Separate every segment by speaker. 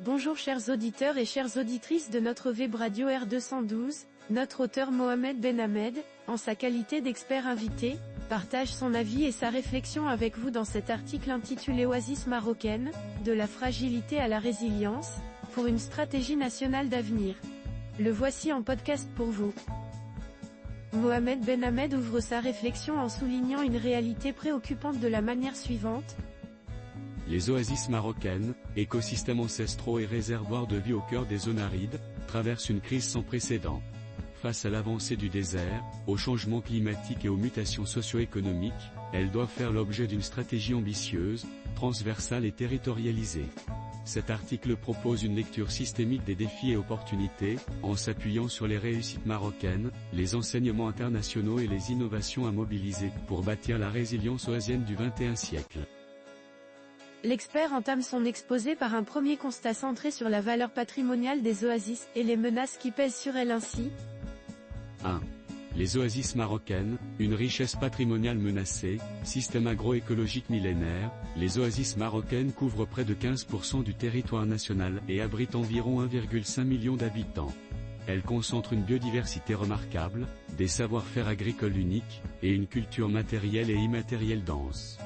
Speaker 1: Bonjour chers auditeurs et chères auditrices de notre web radio R212, notre auteur Mohamed Benhamed, en sa qualité d'expert invité, partage son avis et sa réflexion avec vous dans cet article intitulé Oasis marocaine, de la fragilité à la résilience, pour une stratégie nationale d'avenir. Le voici en podcast pour vous. Mohamed Benhamed ouvre sa réflexion en soulignant une réalité préoccupante de la manière suivante.
Speaker 2: Les oasis marocaines, écosystèmes ancestraux et réservoirs de vie au cœur des zones arides, traversent une crise sans précédent. Face à l'avancée du désert, aux changements climatiques et aux mutations socio-économiques, elles doivent faire l'objet d'une stratégie ambitieuse, transversale et territorialisée. Cet article propose une lecture systémique des défis et opportunités, en s'appuyant sur les réussites marocaines, les enseignements internationaux et les innovations à mobiliser pour bâtir la résilience oasienne du XXIe siècle.
Speaker 1: L'expert entame son exposé par un premier constat centré sur la valeur patrimoniale des oasis et les menaces qui pèsent sur elles ainsi.
Speaker 2: 1. Les oasis marocaines, une richesse patrimoniale menacée, système agroécologique millénaire, les oasis marocaines couvrent près de 15% du territoire national et abritent environ 1,5 million d'habitants. Elles concentrent une biodiversité remarquable, des savoir-faire agricoles uniques, et une culture matérielle et immatérielle dense.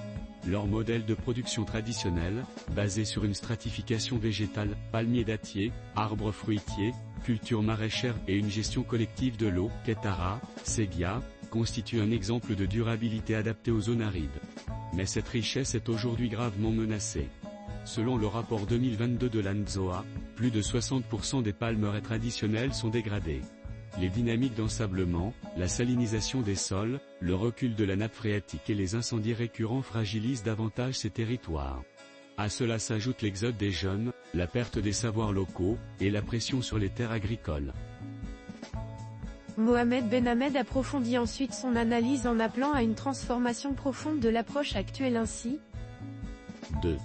Speaker 2: Leur modèle de production traditionnel, basé sur une stratification végétale, palmiers dattiers, arbres fruitiers, cultures maraîchères et une gestion collective de l'eau, Ketara, Séguia, constitue un exemple de durabilité adaptée aux zones arides. Mais cette richesse est aujourd'hui gravement menacée. Selon le rapport 2022 de l'ANZOA, plus de 60% des palmeraies traditionnelles sont dégradées. Les dynamiques d'ensablement, la salinisation des sols, le recul de la nappe phréatique et les incendies récurrents fragilisent davantage ces territoires. À cela s'ajoute l'exode des jeunes, la perte des savoirs locaux, et la pression sur les terres agricoles.
Speaker 1: Mohamed Benhamed approfondit ensuite son analyse en appelant à une transformation profonde de l'approche actuelle ainsi.
Speaker 2: 2.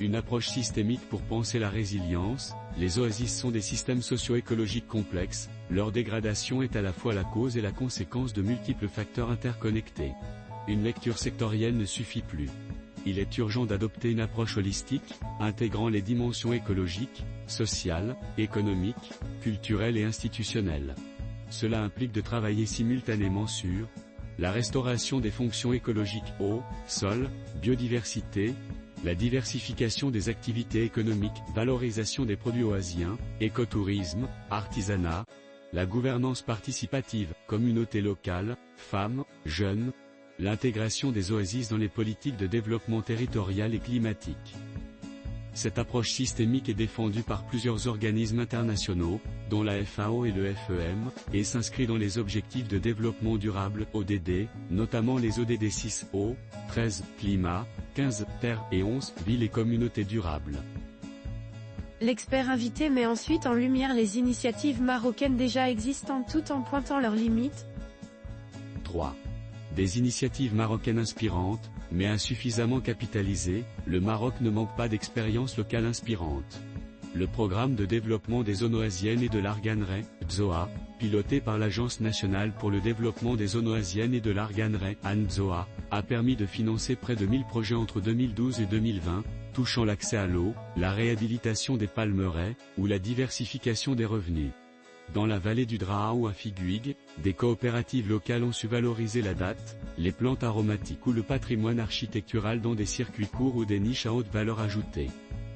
Speaker 2: Une approche systémique pour penser la résilience. Les oasis sont des systèmes socio-écologiques complexes, leur dégradation est à la fois la cause et la conséquence de multiples facteurs interconnectés. Une lecture sectorielle ne suffit plus. Il est urgent d'adopter une approche holistique, intégrant les dimensions écologiques, sociales, économiques, culturelles et institutionnelles. Cela implique de travailler simultanément sur la restauration des fonctions écologiques eau, sol, biodiversité, la diversification des activités économiques, valorisation des produits oasiens, écotourisme, artisanat, la gouvernance participative, communauté locale, femmes, jeunes, l'intégration des oasis dans les politiques de développement territorial et climatique. Cette approche systémique est défendue par plusieurs organismes internationaux, dont la FAO et le FEM, et s'inscrit dans les objectifs de développement durable ODD, notamment les ODD 6 eau, 13 climat, 15 terre et 11 ville et communautés durables.
Speaker 1: L'expert invité met ensuite en lumière les initiatives marocaines déjà existantes tout en pointant leurs limites.
Speaker 2: 3. Des initiatives marocaines inspirantes, mais insuffisamment capitalisées, le Maroc ne manque pas d'expériences locales inspirantes. Le programme de développement des zones oasiennes et de l'Arganeraie, ZOA, piloté par l'Agence nationale pour le développement des zones oasiennes et de l'Arganeraie, ANZOA, a permis de financer près de 1000 projets entre 2012 et 2020, touchant l'accès à l'eau, la réhabilitation des palmeraies, ou la diversification des revenus. Dans la vallée du Draa ou à Figuig, des coopératives locales ont su valoriser la date, les plantes aromatiques ou le patrimoine architectural dans des circuits courts ou des niches à haute valeur ajoutée.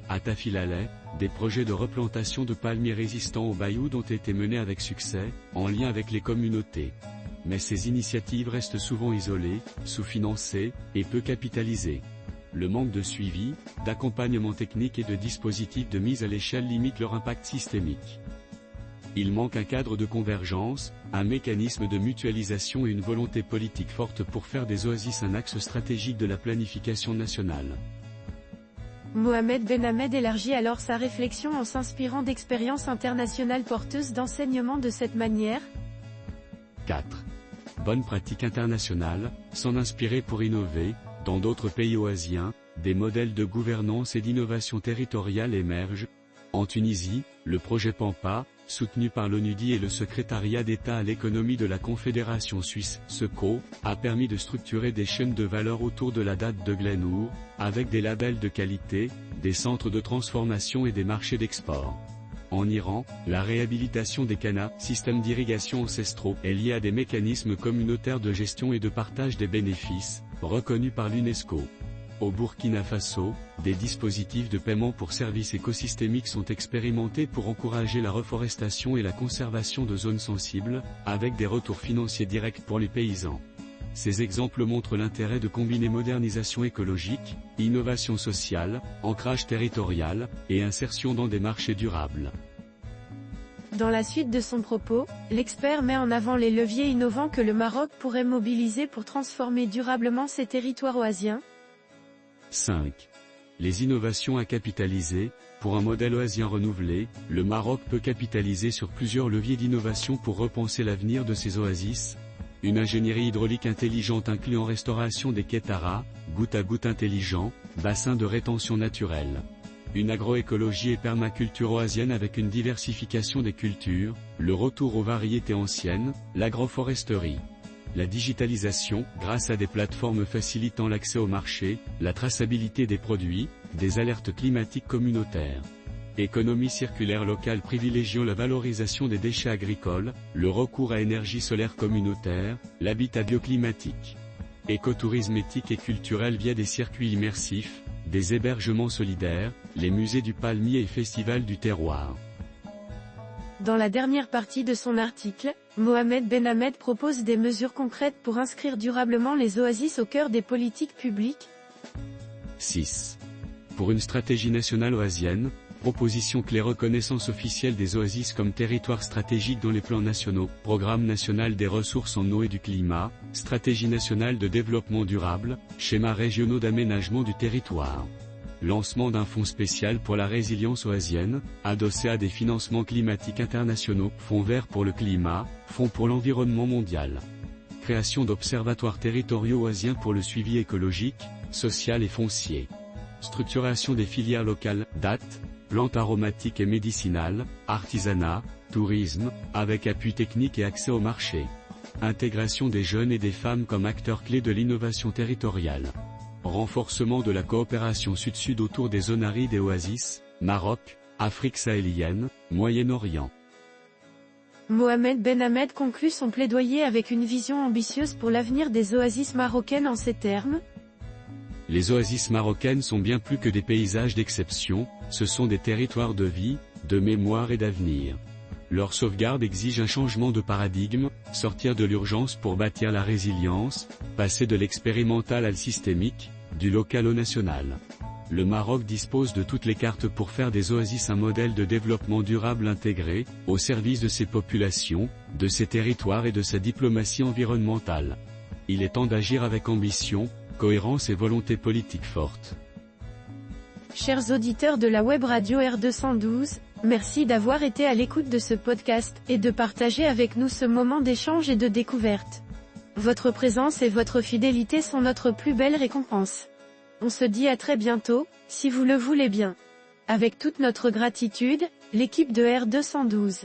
Speaker 2: À Tafilaleh, des projets de replantation de palmiers résistants au bailloud ont été menés avec succès, en lien avec les communautés. Mais ces initiatives restent souvent isolées, sous-financées, et peu capitalisées. Le manque de suivi, d'accompagnement technique et de dispositifs de mise à l'échelle limite leur impact systémique. Il manque un cadre de convergence, un mécanisme de mutualisation et une volonté politique forte pour faire des oasis un axe stratégique de la planification nationale.
Speaker 1: Mohamed Benhamed élargit alors sa réflexion en s'inspirant d'expériences internationales porteuses d'enseignement de cette manière.
Speaker 2: 4. Bonne pratique internationale, s'en inspirer pour innover. Dans d'autres pays oasiens, des modèles de gouvernance et d'innovation territoriale émergent. En Tunisie, le projet Pampa, soutenu par l'ONUDI et le Secrétariat d'État à l'économie de la Confédération suisse, SECO, a permis de structurer des chaînes de valeur autour de la date de Glenur, avec des labels de qualité, des centres de transformation et des marchés d'export. En Iran, la réhabilitation des canaux, systèmes d'irrigation ancestraux, est liée à des mécanismes communautaires de gestion et de partage des bénéfices, reconnus par l'UNESCO. Au Burkina Faso, des dispositifs de paiement pour services écosystémiques sont expérimentés pour encourager la reforestation et la conservation de zones sensibles, avec des retours financiers directs pour les paysans. Ces exemples montrent l'intérêt de combiner modernisation écologique, innovation sociale, ancrage territorial, et insertion dans des marchés durables.
Speaker 1: Dans la suite de son propos, l'expert met en avant les leviers innovants que le Maroc pourrait mobiliser pour transformer durablement ses territoires oasiens.
Speaker 2: 5. Les innovations à capitaliser. Pour un modèle oasien renouvelé, le Maroc peut capitaliser sur plusieurs leviers d'innovation pour repenser l'avenir de ses oasis. Une ingénierie hydraulique intelligente incluant restauration des Kétara, goutte à goutte intelligent, bassin de rétention naturelle. Une agroécologie et permaculture oasienne avec une diversification des cultures, le retour aux variétés anciennes, l'agroforesterie. La digitalisation, grâce à des plateformes facilitant l'accès au marché, la traçabilité des produits, des alertes climatiques communautaires. Économie circulaire locale privilégiant la valorisation des déchets agricoles, le recours à énergie solaire communautaire, l'habitat bioclimatique. Écotourisme éthique et culturel via des circuits immersifs, des hébergements solidaires, les musées du palmier et festivals du terroir.
Speaker 1: Dans la dernière partie de son article, Mohamed Benhamed propose des mesures concrètes pour inscrire durablement les oasis au cœur des politiques publiques.
Speaker 2: 6. Pour une stratégie nationale oasienne, proposition clé reconnaissance officielle des oasis comme territoire stratégique dans les plans nationaux, Programme national des ressources en eau et du climat, Stratégie nationale de développement durable, Schémas régionaux d'aménagement du territoire. Lancement d'un fonds spécial pour la résilience oasienne, adossé à des financements climatiques internationaux, Fonds vert pour le climat, Fonds pour l'environnement mondial. Création d'observatoires territoriaux oasiens pour le suivi écologique, social et foncier. Structuration des filières locales, dates, plantes aromatiques et médicinales, artisanat, tourisme, avec appui technique et accès au marché. Intégration des jeunes et des femmes comme acteurs clés de l'innovation territoriale. Renforcement de la coopération sud-sud autour des zones arides et oasis, Maroc, Afrique sahélienne, Moyen-Orient.
Speaker 1: Mohamed Benhamed conclut son plaidoyer avec une vision ambitieuse pour l'avenir des oasis marocaines en ces termes.
Speaker 2: Les oasis marocaines sont bien plus que des paysages d'exception, ce sont des territoires de vie, de mémoire et d'avenir. Leur sauvegarde exige un changement de paradigme, sortir de l'urgence pour bâtir la résilience, passer de l'expérimental à le systémique, du local au national. Le Maroc dispose de toutes les cartes pour faire des oasis un modèle de développement durable intégré, au service de ses populations, de ses territoires et de sa diplomatie environnementale. Il est temps d'agir avec ambition, cohérence et volonté politique forte.
Speaker 1: Chers auditeurs de la web radio R212, merci d'avoir été à l'écoute de ce podcast, et de partager avec nous ce moment d'échange et de découverte. Votre présence et votre fidélité sont notre plus belle récompense. On se dit à très bientôt, si vous le voulez bien. Avec toute notre gratitude, l'équipe de R212.